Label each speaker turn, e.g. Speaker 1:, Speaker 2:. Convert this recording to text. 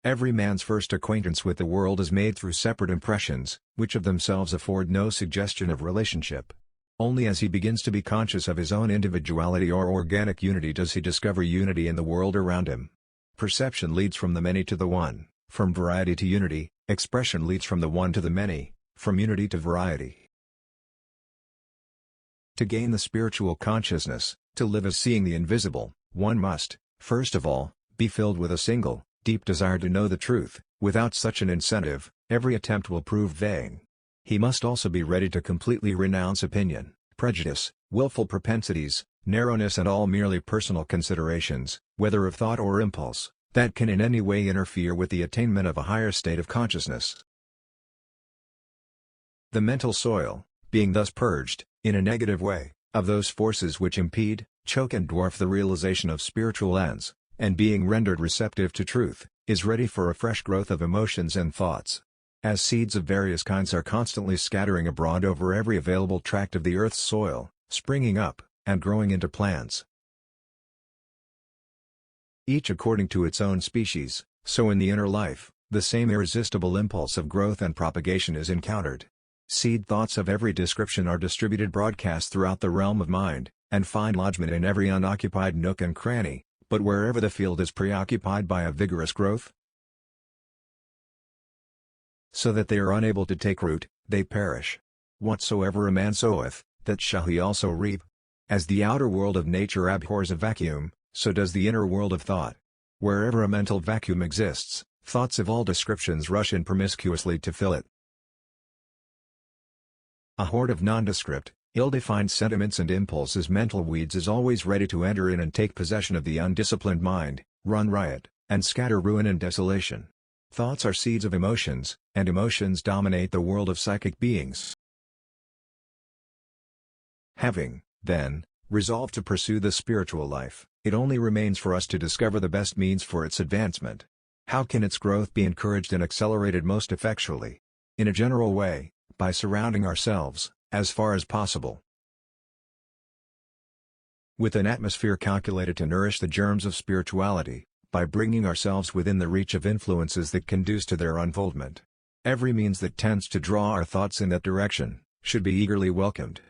Speaker 1: Every man's first acquaintance with the world is made through separate impressions, which of themselves afford no suggestion of relationship. Only as he begins to be conscious of his own individuality or organic unity does he discover unity in the world around him. Perception leads from the many to the one, from variety to unity; expression leads from the one to the many, from unity to variety. To gain the spiritual consciousness, to live as seeing the invisible, one must, first of all, be filled with a single, deep desire to know the truth. Without such an incentive, every attempt will prove vain. He must also be ready to completely renounce opinion, prejudice, wilful propensities, narrowness and all merely personal considerations, whether of thought or impulse, that can in any way interfere with the attainment of a higher state of consciousness. The mental soil, being thus purged, in a negative way, of those forces which impede, choke and dwarf the realization of spiritual ends, and being rendered receptive to truth, is ready for a fresh growth of emotions and thoughts. As seeds of various kinds are constantly scattering abroad over every available tract of the earth's soil, springing up, and growing into plants, each according to its own species, so in the inner life, the same irresistible impulse of growth and propagation is encountered. Seed thoughts of every description are distributed broadcast throughout the realm of mind, and find lodgment in every unoccupied nook and cranny, but wherever the field is preoccupied by a vigorous growth, so that they are unable to take root, they perish. Whatsoever a man soweth, that shall he also reap. As the outer world of nature abhors a vacuum, so does the inner world of thought. Wherever a mental vacuum exists, thoughts of all descriptions rush in promiscuously to fill it. A horde of nondescript, ill-defined sentiments and impulses, mental weeds, is always ready to enter in and take possession of the undisciplined mind, run riot, and scatter ruin and desolation. Thoughts are seeds of emotions, and emotions dominate the world of psychic beings. Having, then, resolved to pursue the spiritual life, it only remains for us to discover the best means for its advancement. How can its growth be encouraged and accelerated most effectually? In a general way, by surrounding ourselves, as far as possible, with an atmosphere calculated to nourish the germs of spirituality, by bringing ourselves within the reach of influences that conduce to their unfoldment. Every means that tends to draw our thoughts in that direction, should be eagerly welcomed.